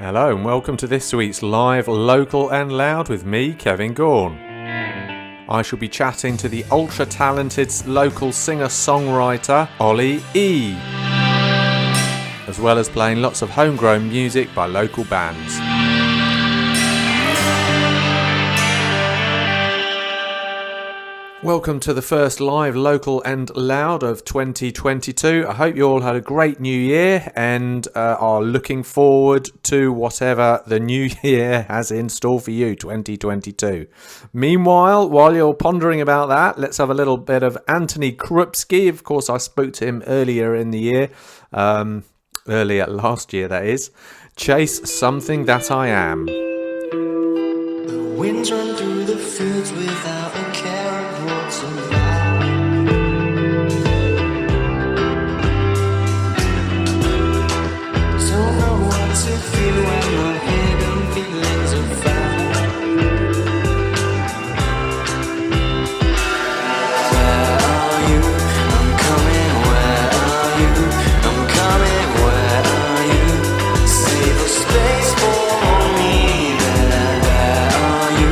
Hello and welcome to this week's Live, Local and Loud with me, Kevin Gaughan. I shall be chatting to the ultra-talented local singer-songwriter Olly E, as well as playing lots of homegrown music by local bands. Welcome to the first Live, Local and Loud of 2022. I hope you all had a great new year and are looking forward to whatever the new year has in store for you, 2022. Meanwhile, while you're pondering about that, let's have a little bit of Anthony Krupski. Of course, I spoke to him earlier in the year, earlier last year that is. Chase Something That I Am. The winds run through the fields without a care of what's around. Don't know what to feel when my hidden feelings are found. Where are you? I'm coming. Where are you? I'm coming. Where are you? Save a space for me there. Where are you?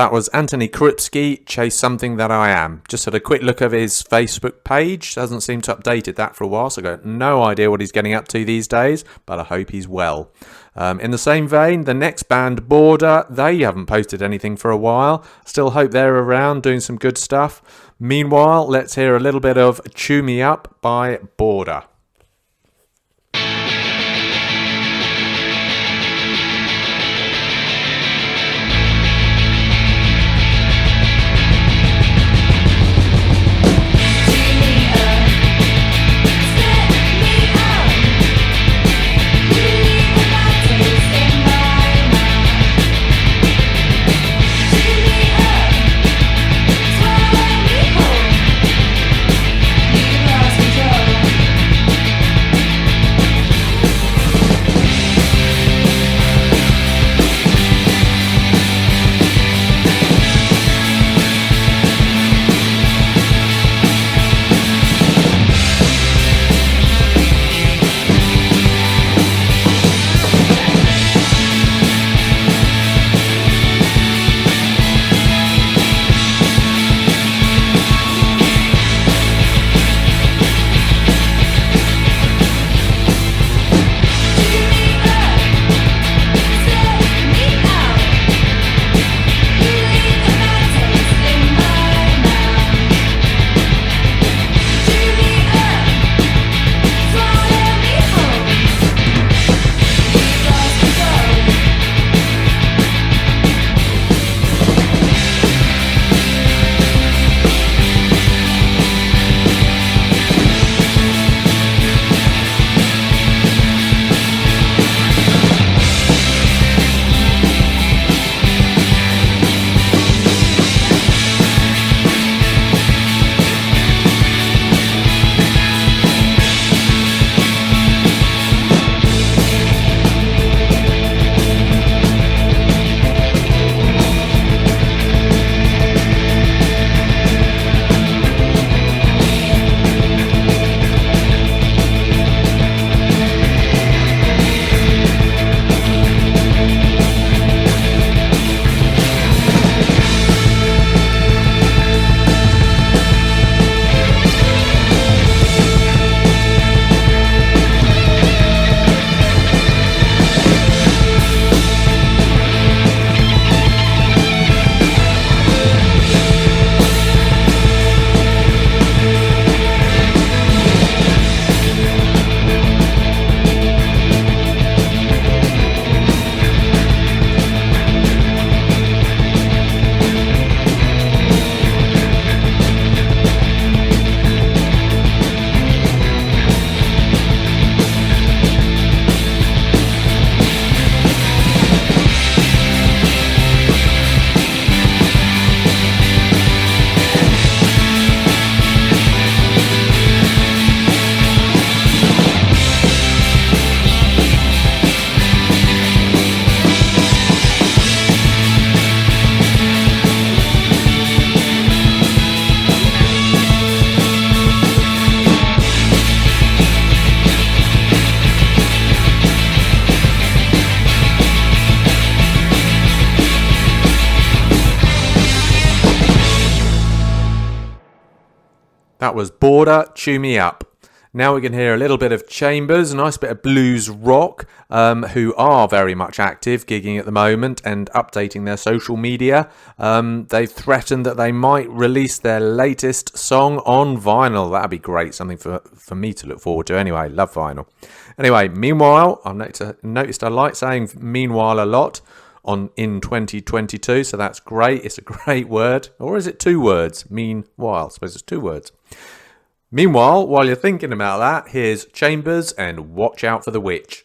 That was Anthony Kripsky, Chase Something That I Am. Just had a quick look of his Facebook page. Doesn't seem to have updated that for a while, so I've got no idea what he's getting up to these days, but I hope he's well. In the same vein, the next band, Border, they haven't posted anything for a while. Still hope they're around doing some good stuff. Meanwhile, let's hear a little bit of Chew Me Up by Border. That was Border, Chew Me Up. Now we can hear a little bit of Chambers, a nice bit of blues rock, who are very much active, gigging at the moment and updating their social media. They've threatened that they might release their latest song on vinyl. That'd be great, something for me to look forward to anyway. Love vinyl. Anyway, meanwhile, I've noticed I like saying meanwhile a lot in 2022, so that's great. It's a great word. Or is it two words? Meanwhile, I suppose it's two words. Meanwhile, while you're thinking about that, here's Chambers and Watch Out for the Witch.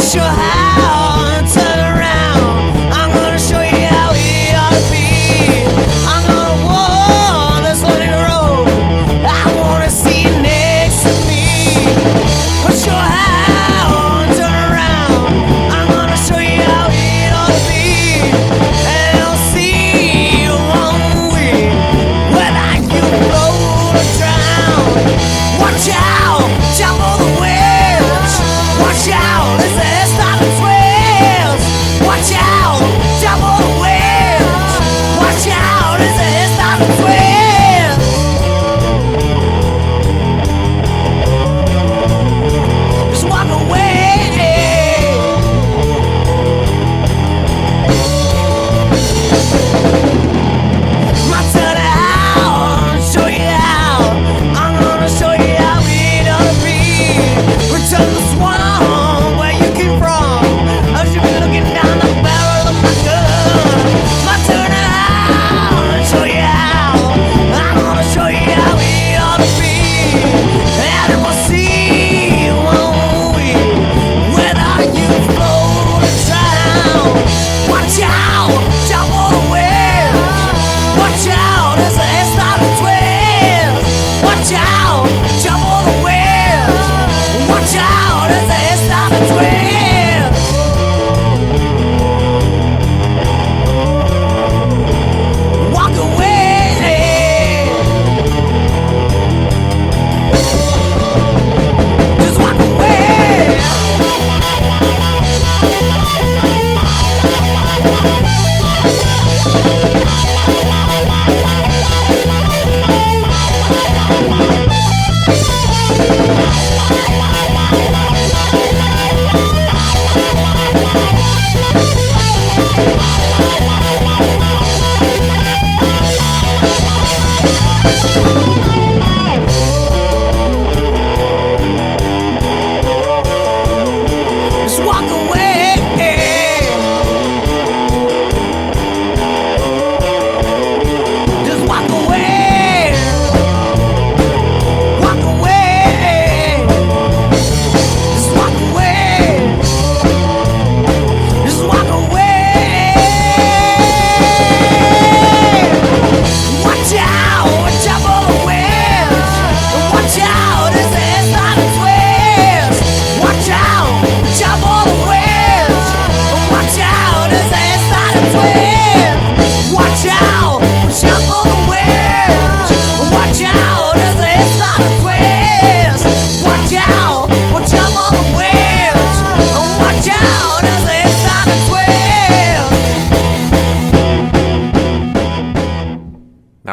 Show how, turn around. I'm gonna show you how we ought to be. I'm gonna war the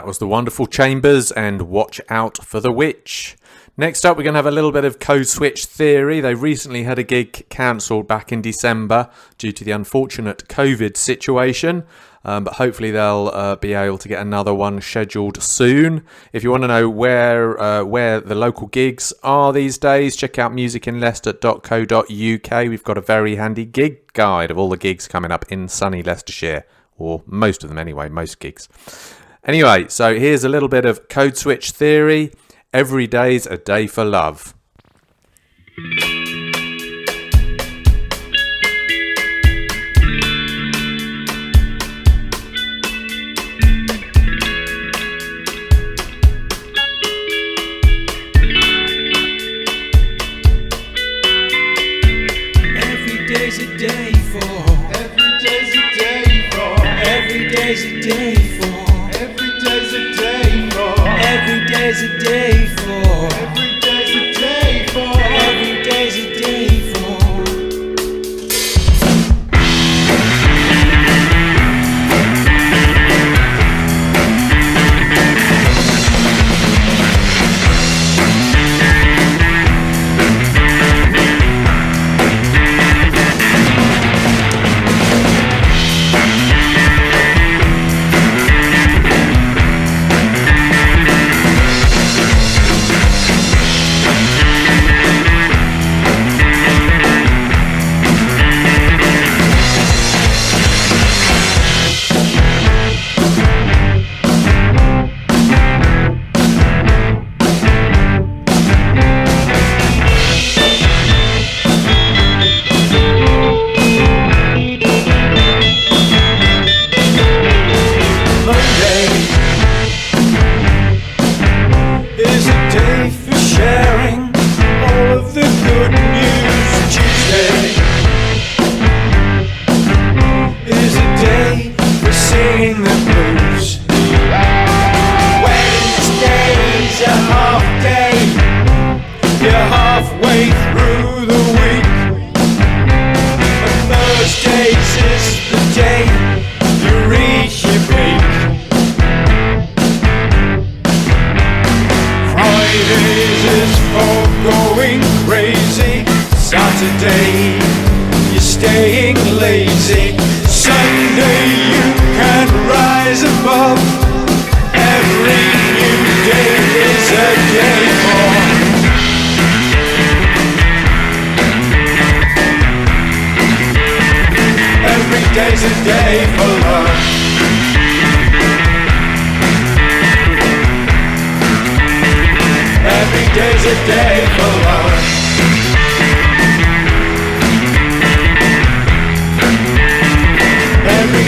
That was the Wonderful Chambers and Watch Out for the Witch. Next up, we're going to have a little bit of Code Switch Theory. They recently had a gig cancelled back in December due to the unfortunate COVID situation. But hopefully they'll be able to get another one scheduled soon. If you want to know where the local gigs are these days, check out musicinleicester.co.uk. We've got a very handy gig guide of all the gigs coming up in sunny Leicestershire, or most of them anyway, most gigs. Anyway, so here's a little bit of Code Switch Theory. Every day's a day for love. Every day's a day for. Every day's a day for. Every day's a day for. Every day's a day for. Every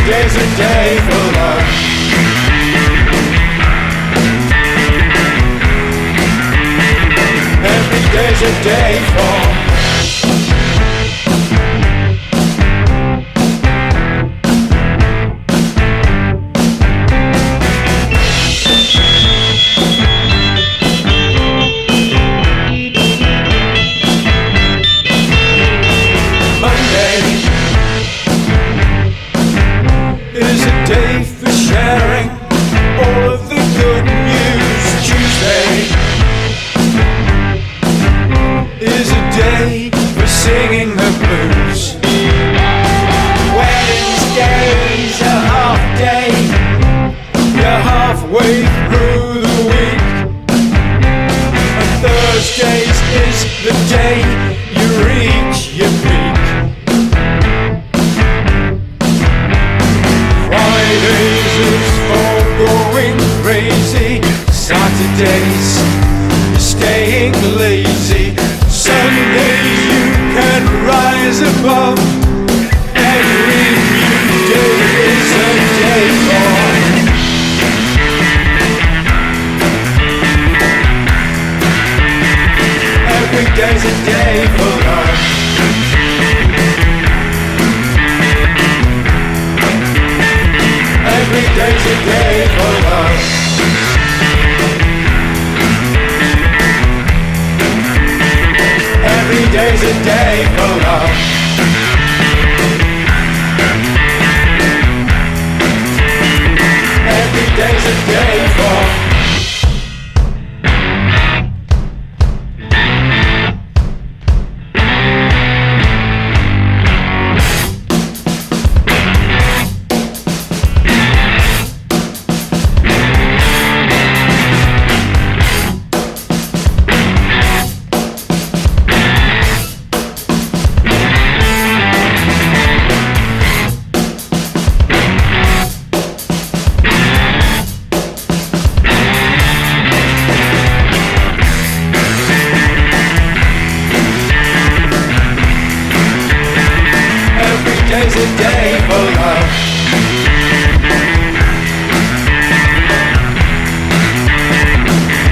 day's a day for. Every day's a day for. Every day's a day for. Every day's a day for love. day's a day for love.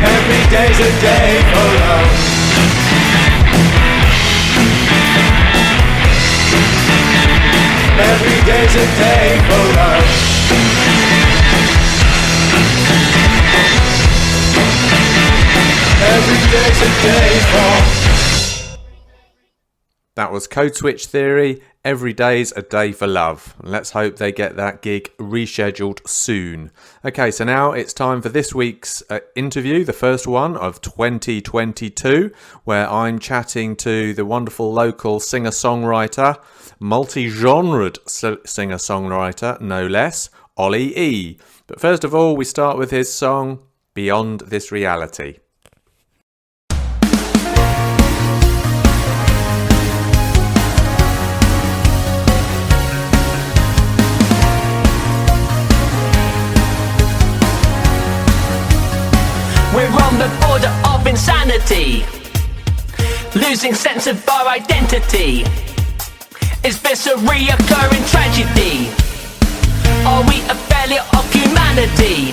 Every day's a day for love. Every day's a day for love. Every day's a day for. That was Code Switch Theory, Every Day's a Day for Love. Let's hope they get that gig rescheduled soon. Okay, so now it's time for this week's interview, the first one of 2022, where I'm chatting to the wonderful local singer-songwriter, multi-genred singer-songwriter, no less, Olly E. But first of all, we start with his song, Beyond This Reality. We're on the border of insanity, losing sense of our identity. Is this a reoccurring tragedy? Are we a failure of humanity?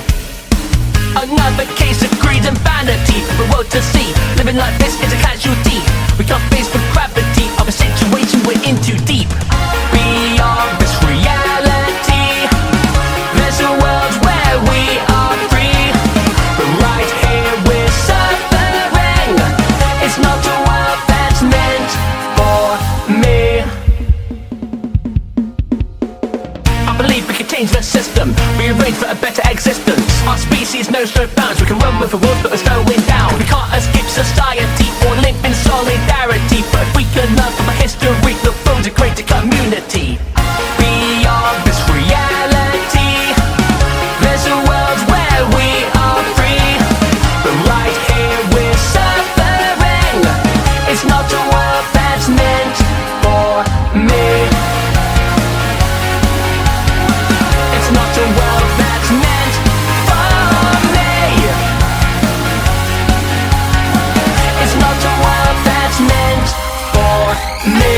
Another case of greed and vanity for the world to see. Living like this is a casualty. We can't face the gravity of a situation we're in too deep. Beyond this reality, there's a world where we are free. But right here we're suffering. It's not a world that's meant for me. I believe we can change the system, rearrange for a better existence. Our species knows no bounds. We can run with the world but we're slowing down. We can't escape society or live in solidarity. But if we can learn from our history, look forward to greater community. Beyond this reality, there's a world where we are free. But right here we're suffering. It's not a world that's meant for me. It's not a world that's meant for me. It's not a world that's meant for me.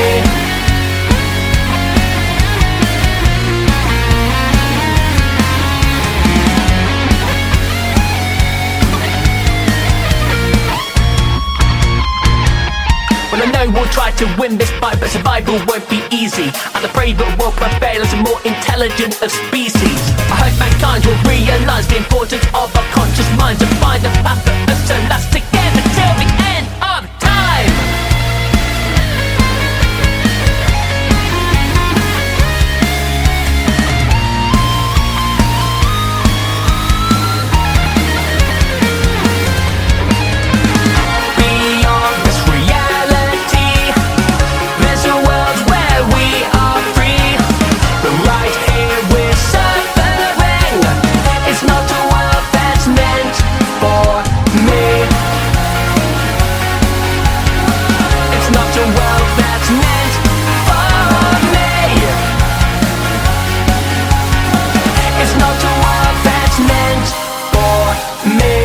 Well, I know we'll try to win this fight, but survival won't be easy. And the braver will prevail as a more intelligent of species. I hope mankind will realise the importance of our conscious minds and find a path for us to last together till the end of time. Beyond this reality, there's a world where we are free. But right here we're suffering. It's not a world that's meant for me. It's not a world that's meant for me. It's not a world that's meant for me.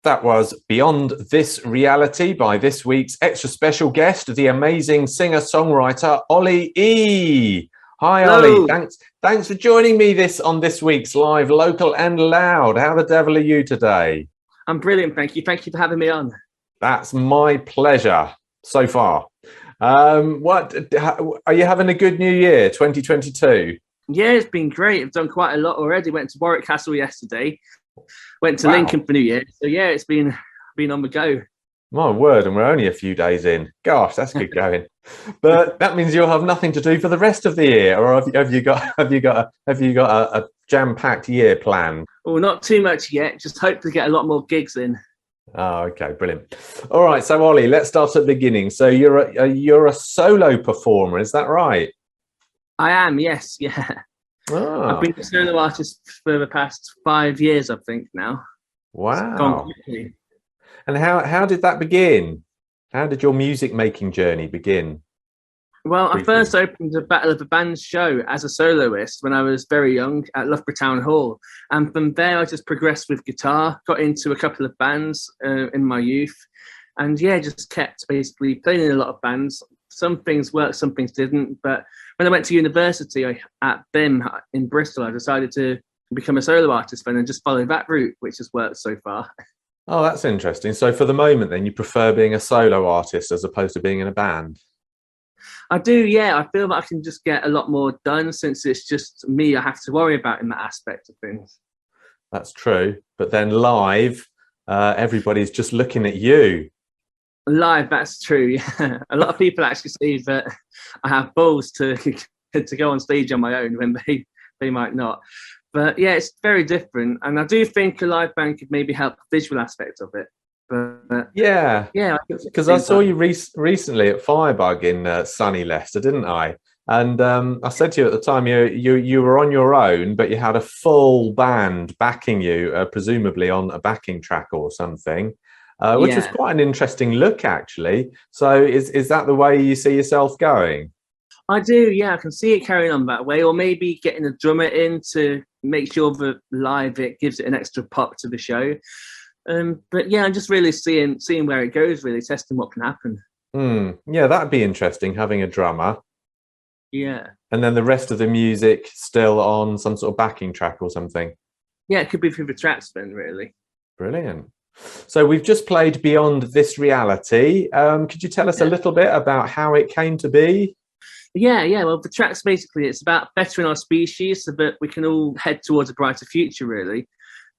That was Beyond This Reality by this week's extra special guest, the amazing singer-songwriter Olly E. Hi, Hello. Olly. Thanks for joining me on this week's live Local and Loud. How the devil are you today? I'm brilliant, thank you. Thank you for having me on. That's my pleasure so far. Are you having a good new year, 2022? Yeah, it's been great. I've done quite a lot already. Went to Warwick Castle yesterday. Went to Wow. Lincoln for New Year. So yeah, it's been on the go. My word, and we're only a few days in. Gosh, that's good going. But that means you'll have nothing to do for the rest of the year, or have you got a jam-packed year planned? Well, not too much yet. Just hope to get a lot more gigs in. Oh, okay, brilliant. All right, so Olly, let's start at the beginning. So you're a solo performer, is that right? I am, yes, yeah. Oh, I've been a solo artist for the past 5 years, I think now. It's gone wow. quickly. And how did that begin? How did your music making journey begin? Well, I Briefly. first opened the Battle of the Bands show as a soloist when I was very young at Loughborough Town Hall. And from there, I just progressed with guitar, got into a couple of bands in my youth. And yeah, just kept basically playing in a lot of bands some things worked, some things didn't. But when I went to university at BIM in Bristol, I decided to become a solo artist and then just follow that route, which has worked so far. Oh, that's interesting. So for the moment, then, you prefer being a solo artist as opposed to being in a band? I do, yeah. I feel that I can just get a lot more done since it's just me I have to worry about in that aspect of things. That's true. But then live, everybody's just looking at you. Live, that's true. Yeah. A lot of people actually say that I have balls to go on stage on my own when they might not. But yeah, it's very different, and I do think a live band could maybe help the visual aspect of it. But Yeah, yeah, because I saw you recently at Firebug in sunny Leicester, didn't I? And I said to you at the time, you were on your own, but you had a full band backing you, presumably on a backing track or something, which was quite an interesting look, actually. So is that the way you see yourself going? I do, yeah. I can see it carrying on that way, or maybe getting a drummer in to make sure that live it gives it an extra pop to the show. But yeah, I'm just really seeing where it goes, really testing what can happen. Yeah, that'd be interesting, having a drummer. Yeah. And then the rest of the music still on some sort of backing track or something. Yeah, it could be through the tracks then, really. Brilliant. So we've just played Beyond This Reality. Could you tell us a little bit about how it came to be? Yeah. Well, the tracks basically, it's about bettering our species so that we can all head towards a brighter future, really.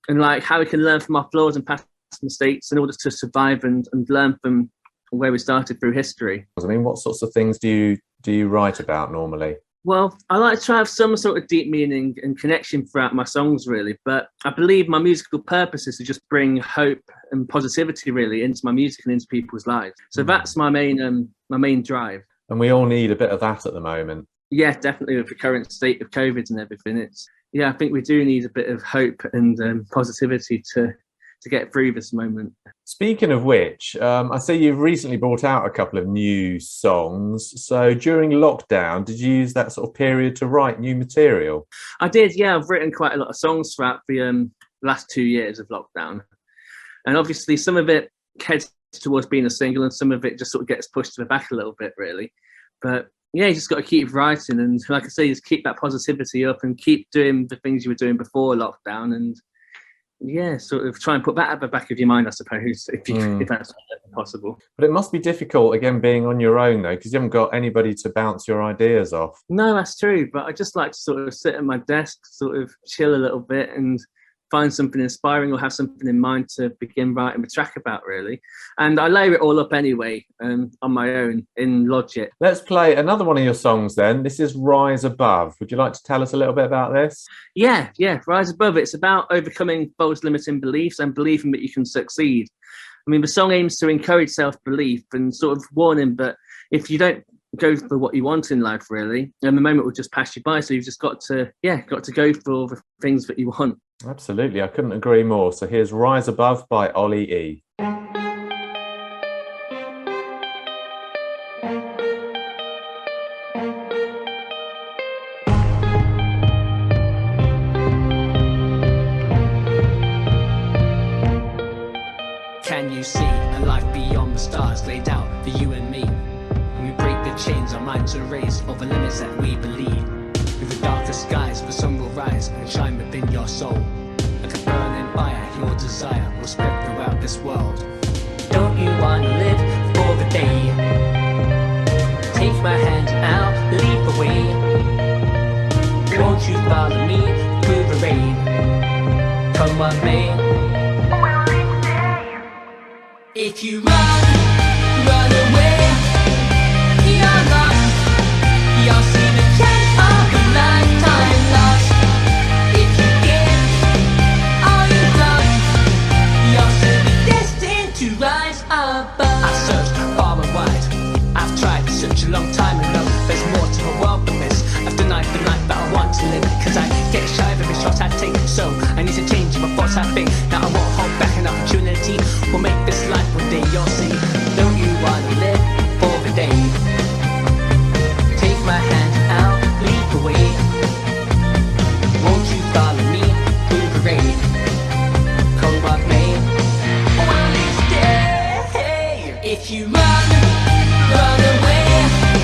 And like how we can learn from our flaws and past mistakes in order to survive and learn from where we started through history. I mean, what sorts of things do you write about normally? Well, I like to have some sort of deep meaning and connection throughout my songs, really. But I believe my musical purpose is to just bring hope and positivity, really, into my music and into people's lives. So that's my main drive. And we all need a bit of that at the moment. Yeah, definitely, with the current state of COVID and everything. I think we do need a bit of hope and positivity to get through this moment. Speaking of which, I see you've recently brought out a couple of new songs. So during lockdown, did you use that sort of period to write new material? I did, yeah. I've written quite a lot of songs throughout the last 2 years of lockdown. And obviously some of it heads towards being a single and some of it just sort of gets pushed to the back a little bit, really. But yeah, you just got to keep writing and, like I say, just keep that positivity up and keep doing the things you were doing before lockdown, and yeah, sort of try and put that at the back of your mind, I suppose, if that's possible. But it must be difficult, again, being on your own, though, because you haven't got anybody to bounce your ideas off. No, that's true, but I just like to sort of sit at my desk, sort of chill a little bit and find something inspiring or have something in mind to begin writing a track about, really. And I layer it all up anyway on my own in Logic. Let's play another one of your songs then. This is Rise Above. Would you like to tell us a little bit about this? Yeah, Rise Above. It's about overcoming false limiting beliefs and believing that you can succeed. I mean, the song aims to encourage self-belief and sort of warning that if you don't go for what you want in life, really, and the moment will just pass you by. So you've just got to go for the things that you want. Absolutely, I couldn't agree more. So here's Rise Above by Olly E. Can you see a life beyond the stars laid out for you and me? When we break the chains, our minds are raised over limits that we believe. Through the darkest skies, the sun will rise and shine within your soul. Like a burning fire, your desire will spread throughout this world. Don't you want to live for the day? Take my hand out, leap away. Won't you follow me through the rain? Come what may. If you run away, you're lost. You'll see the chance of a lifetime lost. If you give all you've got, you'll still be destined to rise above. I've searched far and wide. I've tried such a long time and know there's more to the world than this. I've denied the life that I want to live, cause I get shy of every shot I take. So I need to change my thoughts, I think. Now I won't hold back an opportunity. We'll make this life one day you'll see. Don't you want to live for the day? Take my hand out, leap away. Won't you follow me through the rain? Come what may. One day, if you run away.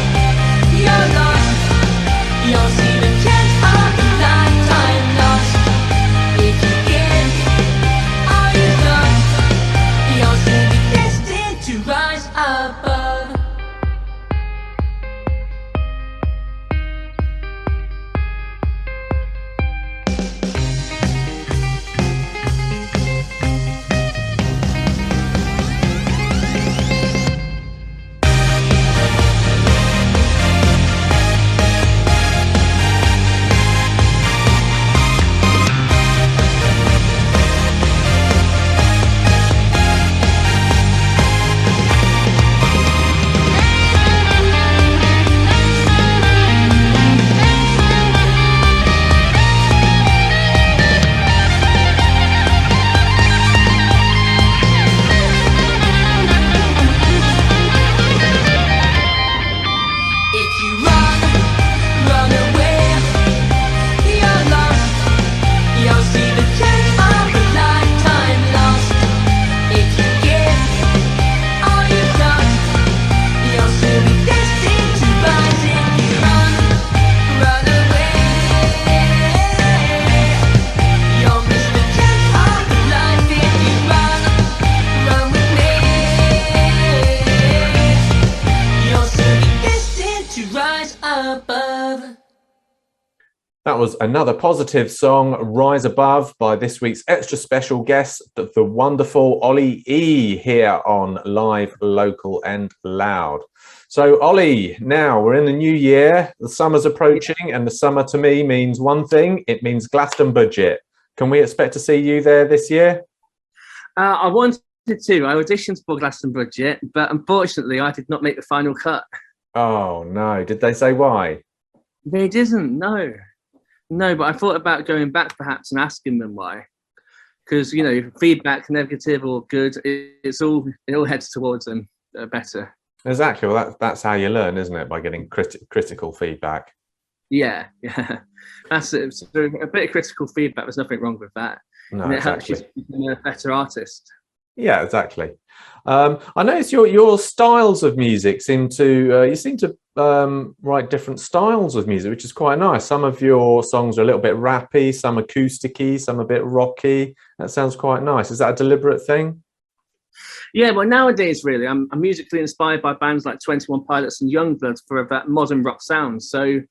to rise above. That was another positive song, Rise Above, by this week's extra special guest, the wonderful Olly E, here on Live, Local and Loud. So, Olly, now we're in the new year, the summer's approaching, and the summer to me means one thing, it means Glaston Budget. Can we expect to see you there this year? I wanted to. I auditioned for Glaston Budget, but unfortunately I did not make the final cut. Oh, no. Did they say why? They didn't, no. No, but I thought about going back perhaps and asking them why. Because, you know, feedback, negative or good, it all heads towards them better. Exactly. Well, that's how you learn, isn't it? By getting critical feedback. Yeah. That's it. So a bit of critical feedback, there's nothing wrong with that. No, and it exactly. helps you become a better artist. Yeah, exactly. I notice your styles of music seem to write different styles of music, which is quite nice. Some of your songs are a little bit rappy, some acousticy, some a bit rocky. That sounds quite nice. Is that a deliberate thing? Yeah, well, nowadays, really, I'm musically inspired by bands like 21 Pilots and Youngblood for that modern rock sound. So,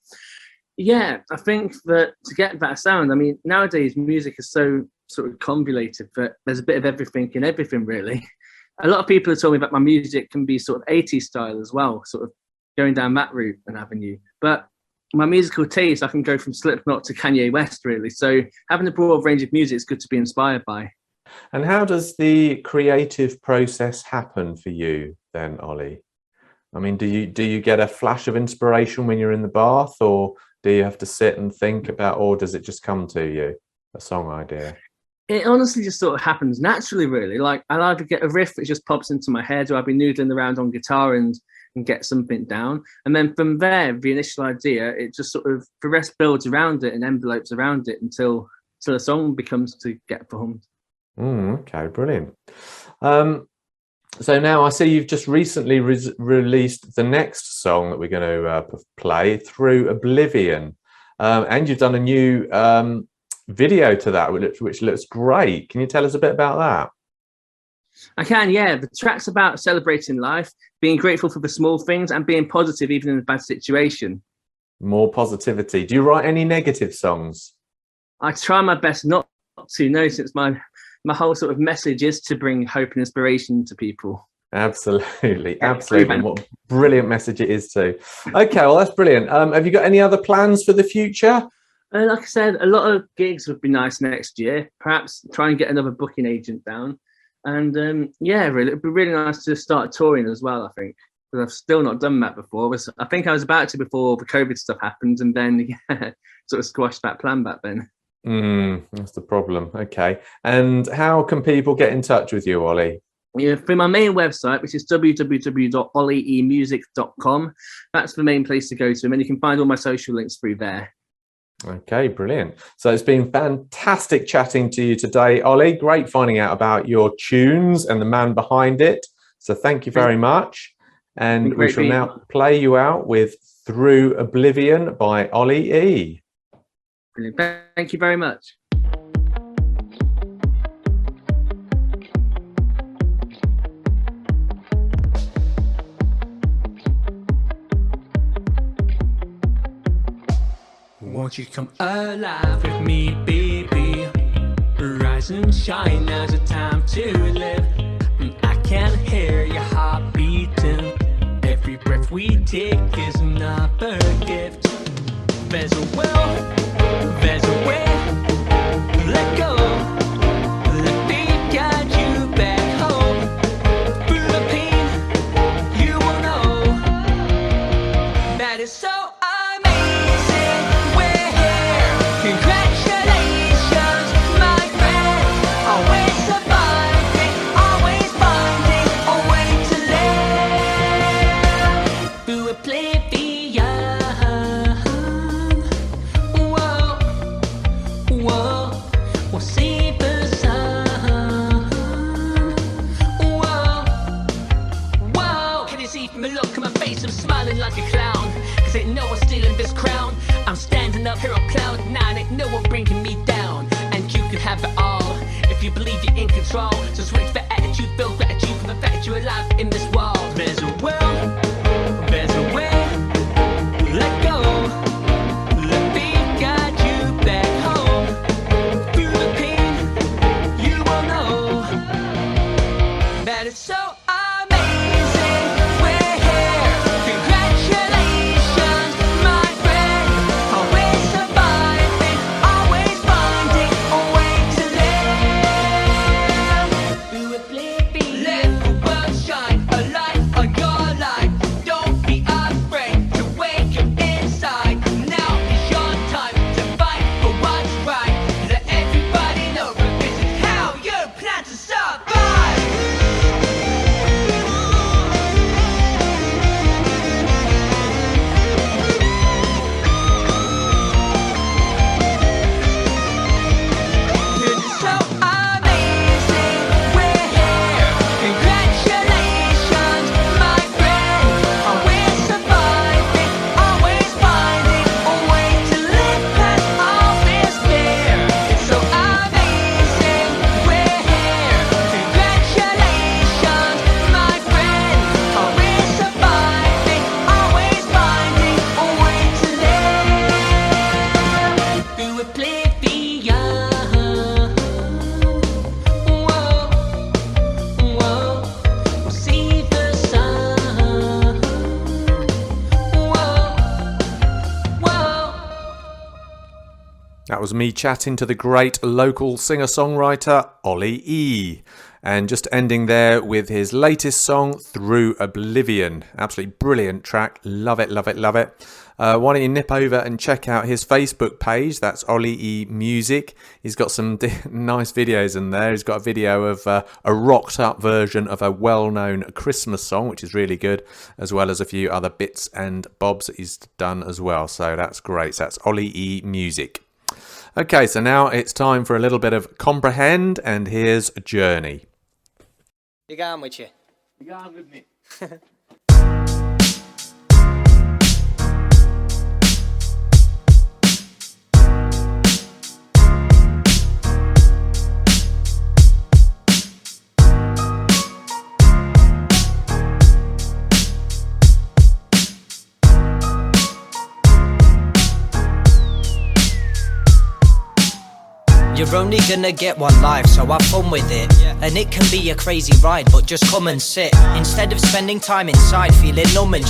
yeah, I think that to get that sound, I mean, nowadays music is so sort of convoluted that there's a bit of everything in everything, really. A lot of people have told me that my music can be sort of 80s style as well, sort of going down that route and avenue. But my musical taste, I can go from Slipknot to Kanye West, really. So having a broad range of music is good to be inspired by. And how does the creative process happen for you then, Olly? I mean, do you get a flash of inspiration when you're in the bath, or do you have to sit and think about, or does it just come to you, a song idea? It honestly just sort of happens naturally, really. Like, I'll either get a riff that just pops into my head, or I'll be noodling around on guitar and get something down. And then from there, the initial idea, it just sort of, the rest builds around it and envelopes around it until a song becomes to get performed. Okay, brilliant. So now I see you've just recently released the next song that we're going to play, Through Oblivion. And you've done a new video to that, which looks great. Can you tell us a bit about that? I can, yeah. The track's about celebrating life, being grateful for the small things and being positive even in a bad situation. More positivity. Do you write any negative songs? I try my best not to, no, since my whole sort of message is to bring hope and inspiration to people. Absolutely. What a brilliant message it is too. Okay, well, that's brilliant. Have you got any other plans for the future? Like I said, a lot of gigs would be nice next year. Perhaps try and get another booking agent down. And yeah, really, it'd be really nice to start touring as well, I think. Because I've still not done that before. I think I was about to before the COVID stuff happened, and then sort of squashed that plan back then. That's the problem. Okay. And how can people get in touch with you, Olly? Yeah, through my main website, which is www.ollyemusic.com. That's the main place to go to, and then you can find all my social links through there. Okay, brilliant. So it's been fantastic chatting to you today, Olly. Great finding out about your tunes and the man behind it. So thank you very much. And we shall now play you out with Through Oblivion by Olly E. Brilliant. Thank you very much. Won't you come alive with me, baby? Rise and shine, now's the time to live. I can hear your heart beating. Every breath we take is another gift. There's a will, there's a way. Let go, let me guide you back home. Through the pain, you will know that it's so amazing. We're here. Congratulations, my friend. Always surviving, always finding a way to live. Through oblivion. Whoa, we'll see the sun. Whoa, can you see from the look on my face? I'm smiling like a clown, cause ain't no one stealing this crown. I'm standing up here on cloud nine, ain't no one bringing me down. And you can have it all, if you believe you're in control. So switch the attitude, feel gratitude for the fact that you're alive in this world. There's a will, there's a way. That was me chatting to the great local singer-songwriter Olly E. And just ending there with his latest song, Through Oblivion. Absolutely brilliant track. Love it, love it, love it. Why don't you nip over and check out his Facebook page. That's Olly E Music. He's got some nice videos in there. He's got a video of a rocked up version of a well-known Christmas song, which is really good, as well as a few other bits and bobs that he's done as well. So that's great. So that's Olly E Music. Okay, so now it's time for a little bit of Comprehend, and here's Journey. You going with you? You going with me? You're only gonna get one life, so have fun with it. And it can be a crazy ride, but just come and sit. Instead of spending time inside feeling numb and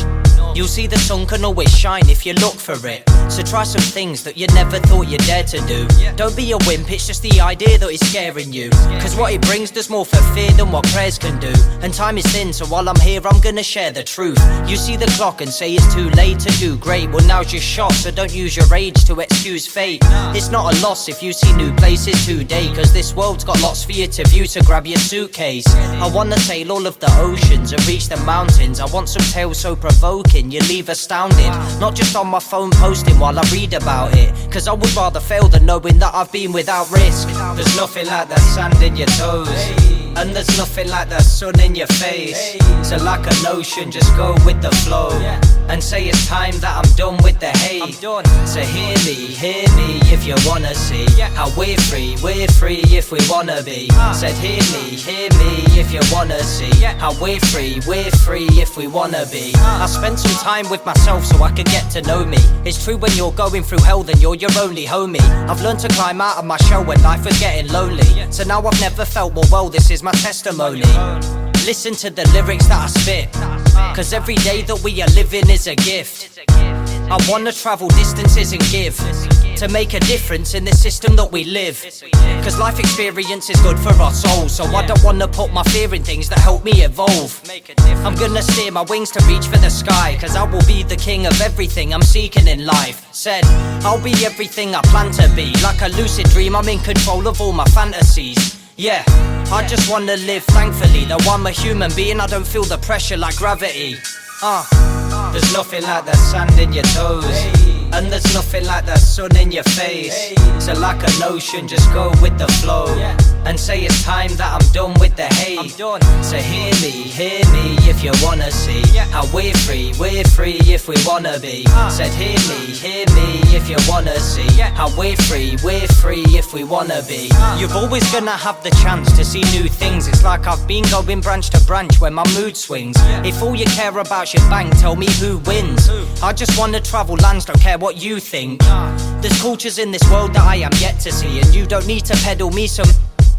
you'll see the sun can always shine if you look for it. So try some things that you never thought you'd dare to do. Don't be a wimp, it's just the idea that is scaring you. Cause what it brings does more for fear than what prayers can do. And time is thin, so while I'm here I'm gonna share the truth. You see the clock and say it's too late to do great. Well now's your shot, so don't use your age to excuse fate. It's not a loss if you see new places today, cause this world's got lots for you to view, so grab your suitcase. I wanna sail all of the oceans and reach the mountains. I want some tales so provoking you leave astounded. Not just on my phone posting while I read about it, cause I would rather fail than knowing that I've been without risk. There's nothing like the sand in your toes, and there's nothing like the sun in your face. So like an ocean, just go with the flow and say it's time that I'm done with the hate. So hear me if you wanna see how we're free if we wanna be. Said hear me if you wanna see how we're free if we wanna be. I spent some time with myself so I could get to know me. It's true when you're going through hell then you're your only homie. I've learned to climb out of my shell when life was getting lonely. So now I've never felt more well, this is my testimony. Listen to the lyrics that I spit, cause every day that we are living is a gift. I wanna travel distances and give, to make a difference in the system that we live. Cause life experience is good for our souls, so I don't wanna put my fear in things that help me evolve. I'm gonna steer my wings to reach for the sky, cause I will be the king of everything I'm seeking in life. Said, I'll be everything I plan to be. Like a lucid dream, I'm in control of all my fantasies. Yeah, I just wanna live thankfully, though I'm a human being, I don't feel the pressure like gravity. There's nothing like the sand in your toes, and there's nothing like the sun in your face. So like an ocean, just go with the flow and say it's time that I'm done with the hate. So hear me if you wanna see how we're free if we wanna be. Said hear me if you wanna see how we're free if we wanna be. You're always gonna have the chance to see new things. It's like I've been going branch to branch when my mood swings. If all you care about's your bank, tell me who wins. I just wanna travel lands, don't care what you think. There's cultures in this world that I am yet to see, and you don't need to peddle me some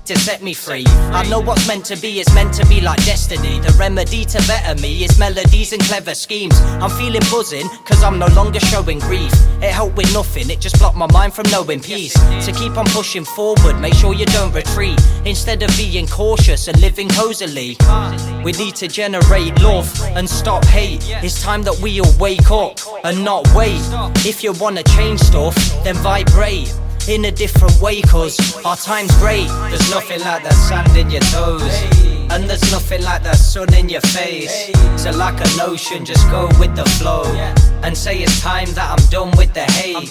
to set me free. I know what's meant to be is meant to be like destiny. The remedy to better me is melodies and clever schemes. I'm feeling buzzing cause I'm no longer showing grief. It helped with nothing, it just blocked my mind from knowing peace. So keep on pushing forward, make sure you don't retreat, instead of being cautious and living cozily. We need to generate love and stop hate. It's time that we all wake up and not wait. If you wanna change stuff, then vibrate in a different way, cause our time's great. There's nothing like the sand in your toes, and there's nothing like the sun in your face. So like an ocean, just go with the flow and say it's time that I'm done with the hate.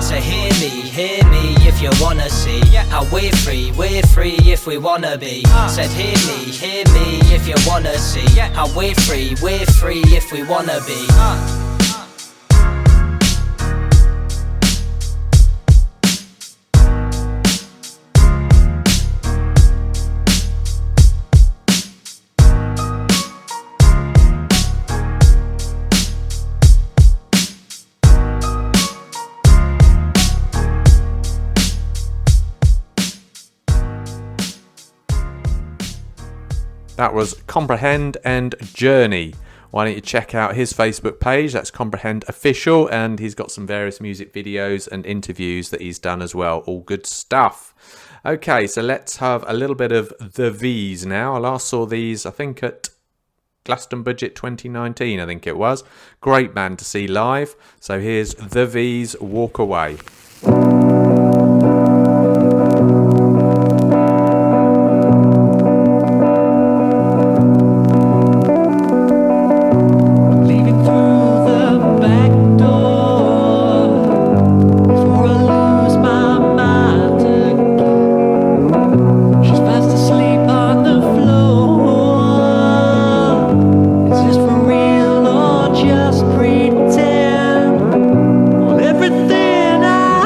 So hear me if you wanna see how we're free if we wanna be. Said hear me if you wanna see how we're free if we wanna be. That was Comprehend and Journey. why don't you check out his Facebook page? That's Comprehend Official, and he's got some various music videos and interviews that he's done as well. All good stuff. Okay, so let's have a little bit of The V's now. I last saw these, I think, at Glastonbury 2019, I think it was. Great band to see live. So here's The V's Walk Away. Everything I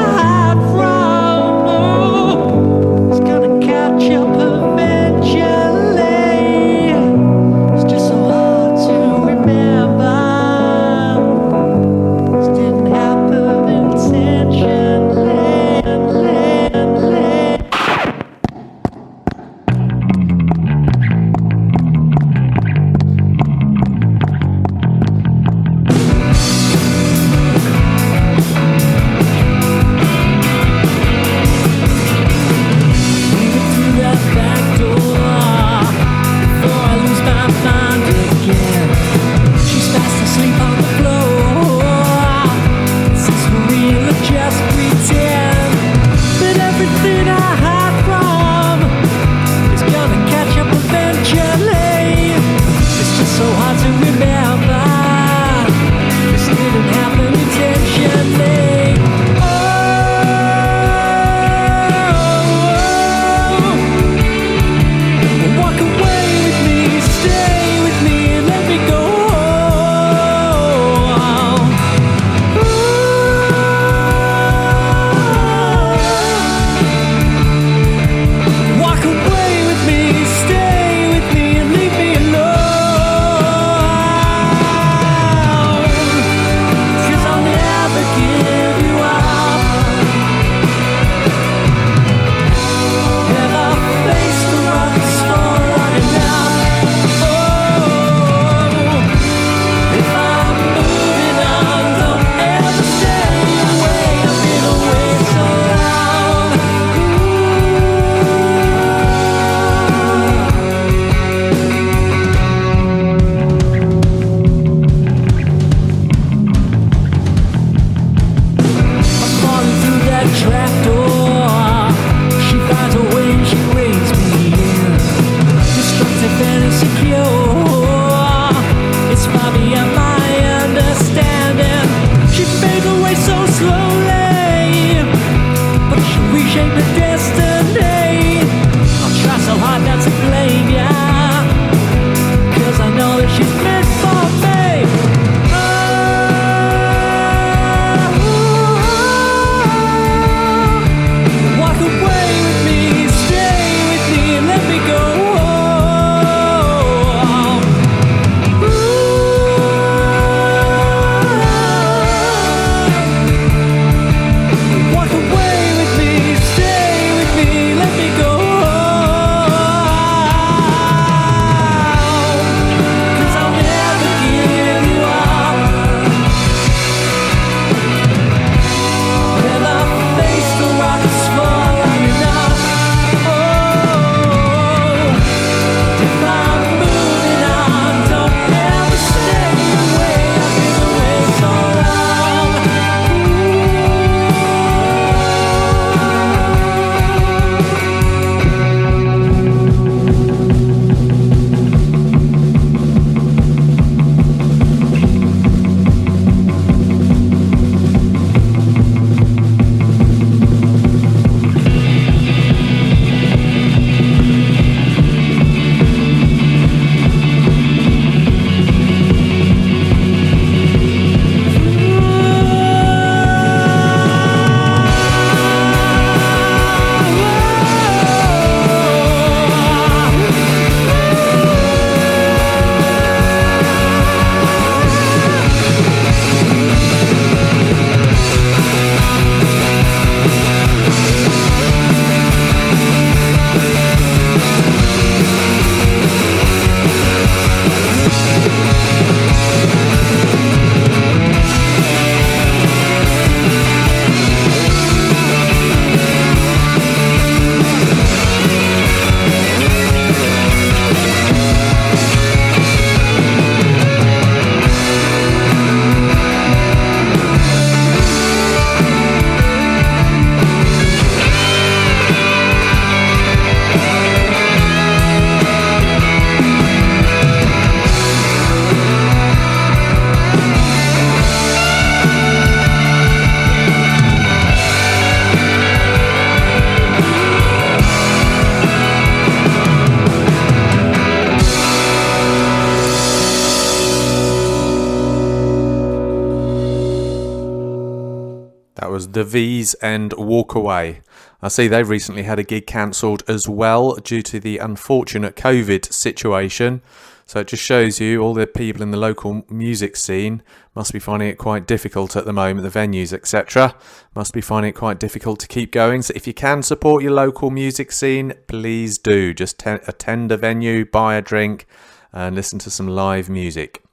was The V's and Walk Away. I see they've recently had a gig cancelled as well due to the unfortunate COVID situation. So it just shows you all the people in the local music scene must be finding it quite difficult at the moment. The venues, etc., must be finding it quite difficult to keep going. So if you can support your local music scene, please do. Just attend a venue, buy a drink, and listen to some live music.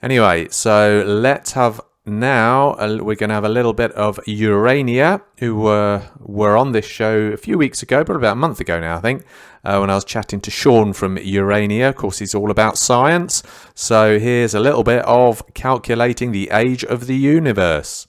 Anyway, so let's have now, we're going to have a little bit of Urania, who were on this show a few weeks ago, but about a month ago now, I think, when I was chatting to Sean from Urania. Of course, he's all about science. So here's a little bit of Calculating the Age of the Universe.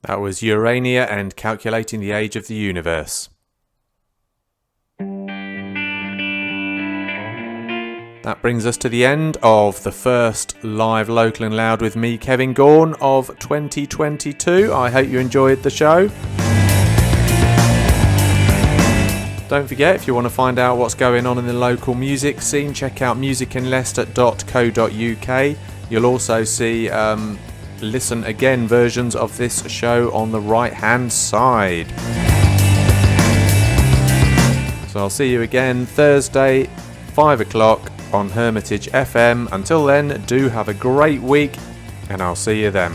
That was Urania and Calculating the Age of the Universe. That brings us to the end of the first live Local and Loud with me, Kevin Gaughan, of 2022. I hope you enjoyed the show. Don't forget, if you want to find out what's going on in the local music scene, check out musicinleicester.co.uk. You'll also see listen again versions of this show on the right hand side. So I'll see you again Thursday, 5 o'clock on Hermitage FM. Until then, do have a great week, and I'll see you then.